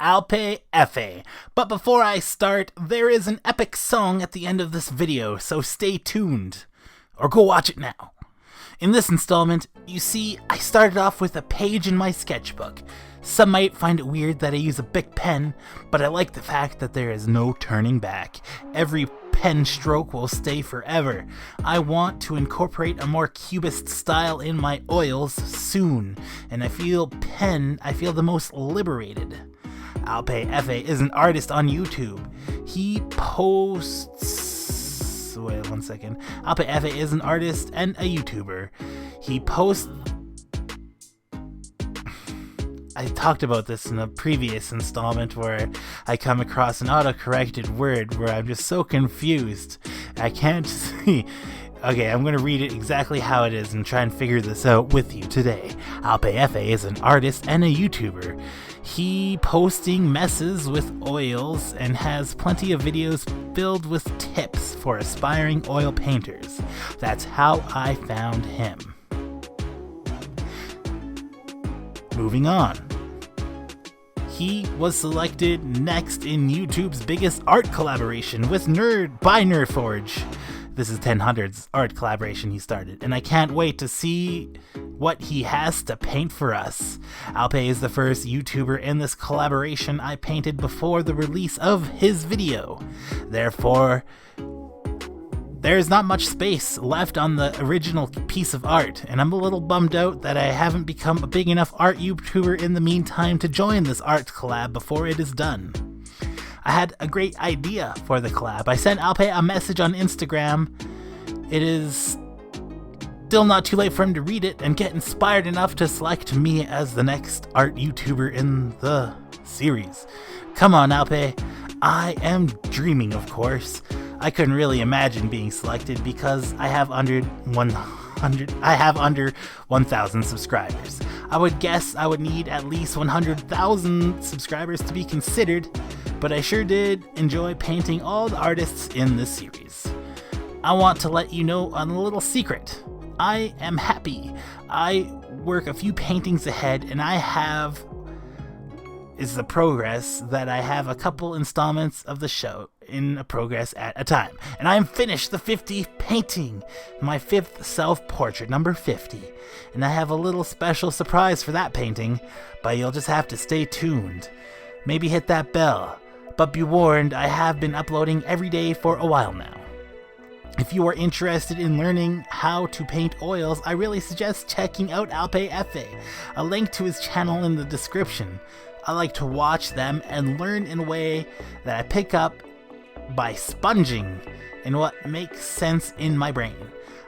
Alpay Efe. But before I start, there is an epic song at the end of this video, so stay tuned. Or go watch it now. In this installment, you see, I started off with a page in my sketchbook. Some might find it weird that I use a Bic pen, but I like the fact that there is no turning back. Every pen stroke will stay forever. I want to incorporate a more cubist style in my oils soon, and I feel the most liberated. Alpay Efe is an artist on YouTube. He posts... Wait one second. Alpay Efe is an artist and a YouTuber. He posts... I talked about this in a previous installment where I come across an autocorrected word where I'm just so confused. I can't see. Okay, I'm going to read it exactly how it is and try and figure this out with you today. Alpay Efe is an artist and a YouTuber. He posting messes with oils and has plenty of videos filled with tips for aspiring oil painters. That's how I found him. Moving on. He was selected next in YouTube's biggest art collaboration with Nerdforge. This is 1000's art collaboration he started, and I can't wait to see what he has to paint for us. Alpay is the first YouTuber in this collaboration I painted before the release of his video. Therefore, there's not much space left on the original piece of art, and I'm a little bummed out that I haven't become a big enough art YouTuber in the meantime to join this art collab before it is done. I had a great idea for the collab. I sent Alpay a message on Instagram. It is still not too late for him to read it and get inspired enough to select me as the next art YouTuber in the series. Come on, Alpay. I am dreaming, of course. I couldn't really imagine being selected because I have under 1,000 subscribers. I would guess I would need at least 100,000 subscribers to be considered, but I sure did enjoy painting all the artists in this series. I want to let you know a little secret. I am happy. I work a few paintings ahead, and is the progress that I have a couple installments of the show in a progress at a time. And I am finished the 50th painting, my 5th self-portrait, number 50. And I have a little special surprise for that painting, but you'll just have to stay tuned. Maybe hit that bell. But be warned, I have been uploading every day for a while now. If you are interested in learning how to paint oils, I really suggest checking out Alpay Efe. A link to his channel in the description. I like to watch them and learn in a way that I pick up by sponging in what makes sense in my brain.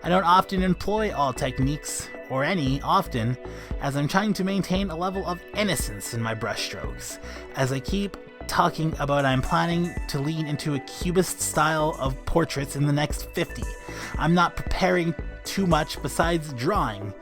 I don't often employ all techniques, or any often, as I'm trying to maintain a level of innocence in my brushstrokes. As I keep talking about, I'm planning to lean into a cubist style of portraits in the next 50. I'm not preparing too much besides drawing.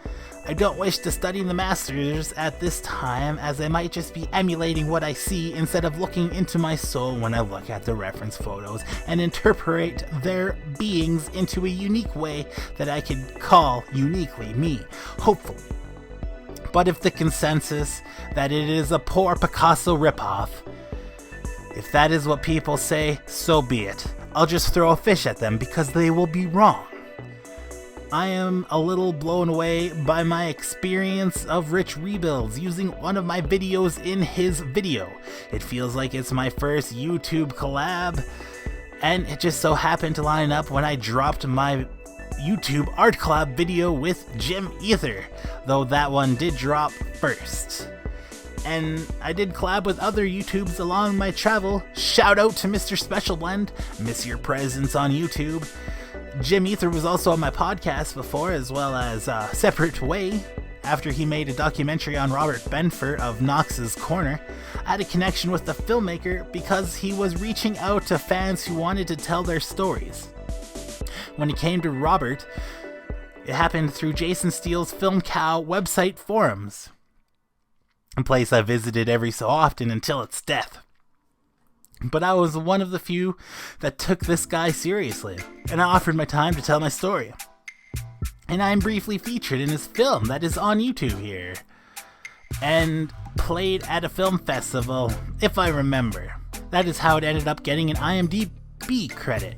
I don't wish to study the masters at this time, as I might just be emulating what I see instead of looking into my soul when I look at the reference photos and interpret their beings into a unique way that I could call uniquely me, hopefully. But if the consensus that it is a poor Picasso ripoff, if that is what people say, so be it. I'll just throw a fish at them because they will be wrong. I am a little blown away by my experience of Rich Rebuilds using one of my videos in his video. It feels like it's my first YouTube collab, and it just so happened to line up when I dropped my YouTube art collab video with gpdoespg, though that one did drop first. And I did collab with other YouTubes along my travel. Shout out to Mr. Special Blend, miss your presence on YouTube. Jim Ether was also on my podcast before, as well as Separate Way, after he made a documentary on Robert Benford of Knox's Corner. I had a connection with the filmmaker because he was reaching out to fans who wanted to tell their stories. When it came to Robert, it happened through Jason Steele's Film Cow website forums, a place I visited every so often until its death. But I was one of the few that took this guy seriously, and I offered my time to tell my story. And I'm briefly featured in his film that is on YouTube here. and played at a film festival, if I remember. That is how it ended up getting an IMDb credit.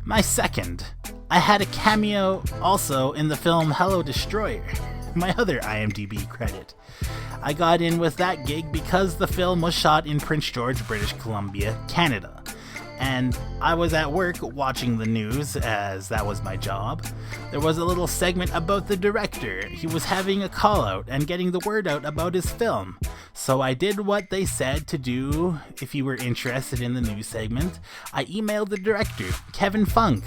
My second. I had a cameo also in the film Hello Destroyer, my other IMDb credit. I got in with that gig because the film was shot in Prince George, British Columbia, Canada. And I was at work watching the news, as that was my job. There was a little segment about the director. He was having a call out and getting the word out about his film. So I did what they said to do if you were interested in the news segment. I emailed the director, Kevin Funk,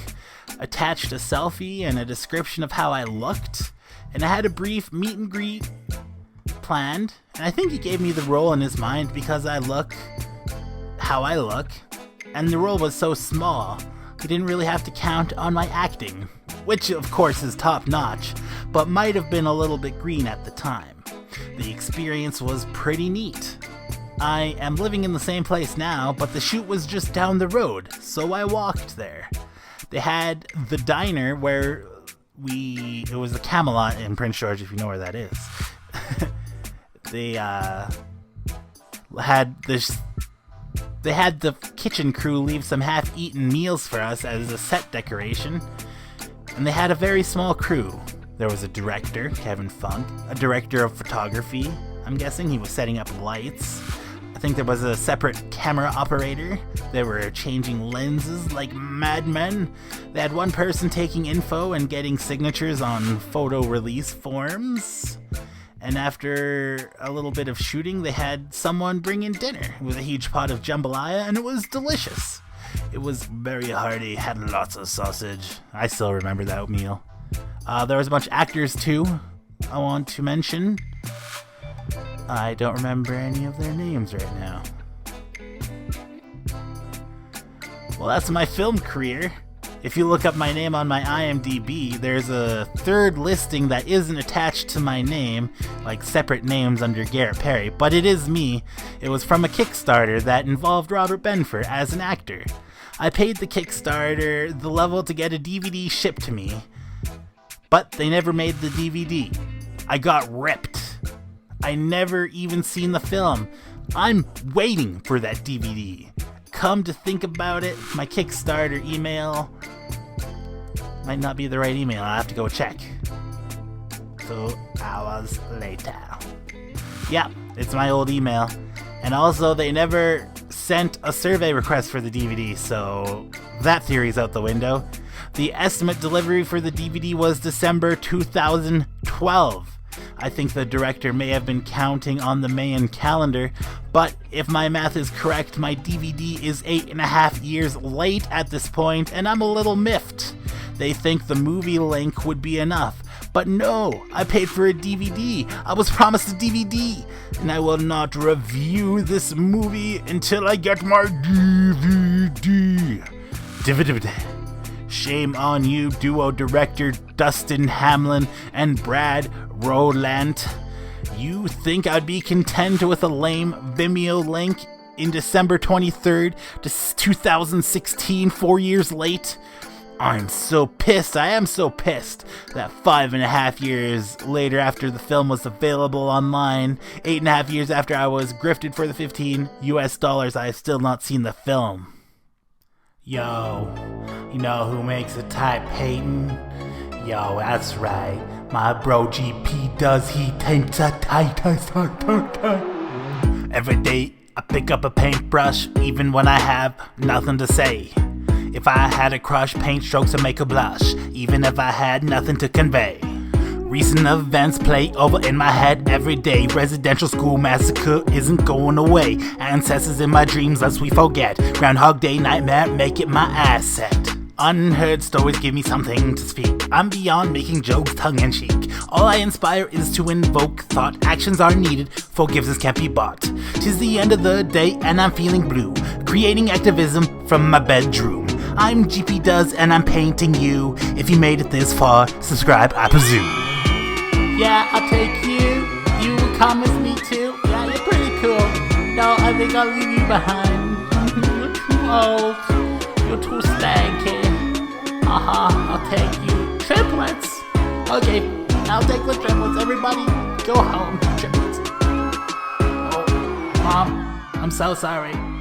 attached a selfie and a description of how I looked, and I had a brief meet and greet planned. And I think he gave me the role in his mind because I look how I look. And the role was so small, he didn't really have to count on my acting, which of course is top notch, but might have been a little bit green at the time. The experience was pretty neat. I am living in the same place now, but the shoot was just down the road, so I walked there. They had the diner where it was the Camelot in Prince George, if you know where that is. They had the kitchen crew leave some half-eaten meals for us as a set decoration, and they had a very small crew. There was a director, Kevin Funk, a director of photography. I'm guessing he was setting up lights. I think there was a separate camera operator. They were changing lenses like madmen. They had one person taking info and getting signatures on photo release forms. And after a little bit of shooting, they had someone bring in dinner with a huge pot of jambalaya, and it was delicious. It was very hearty, had lots of sausage. I still remember that meal. There was a bunch of actors too, I want to mention. I don't remember any of their names right now. Well, that's my film career. If you look up my name on my IMDb, there's a third listing that isn't attached to my name, like separate names under Garrett Perry, but it is me. It was from a Kickstarter that involved Robert Benford as an actor. I paid the Kickstarter the level to get a DVD shipped to me, but they never made the DVD. I got ripped. I never even seen the film. I'm waiting for that DVD. Come to think about it, my Kickstarter email might not be the right email. I'll have to go check. 2 hours later. Yeah, it's my old email. And also, they never sent a survey request for the DVD, so that theory's out the window. The estimate delivery for the DVD was December 2012. I think the director may have been counting on the Mayan calendar, but if my math is correct, my DVD is 8.5 years late at this point, and I'm a little miffed. They think the movie link would be enough, but no, I paid for a DVD. I was promised a DVD, and I will not review this movie until I get my DVD. Shame on you, duo director Dustin Hamlin and Brad Rowland. You think I'd be content with a lame Vimeo link in December 23rd, 2016, 4 years late? I'm so pissed. I am so pissed that 5.5 years later, after the film was available online, 8.5 years after I was grifted for the $15, I have still not seen the film. Yo, you know who makes a tight painting? Yo, that's right. My bro GP does, he paints a tight. Every day I pick up a paintbrush, even when I have nothing to say. If I had a crush, paint strokes would make a blush, even if I had nothing to convey. Recent events play over in my head every day. Residential school massacre isn't going away. Ancestors in my dreams lest we forget. Groundhog Day nightmare, make it my asset. Unheard stories give me something to speak. I'm beyond making jokes tongue-in-cheek. All I inspire is to invoke thought. Actions are needed, forgiveness can't be bought. 'Tis the end of the day and I'm feeling blue. Creating activism from my bedroom. I'm GP Does and I'm painting you. If you made it this far, subscribe, I presume. Yeah, I'll take you. You will come with me too. Yeah, you're pretty cool. No, I think I'll leave you behind. You're too old. You're too stanky. I'll take you. Triplets. Okay, I'll take the triplets. Everybody, go home. Triplets. Mom, I'm so sorry.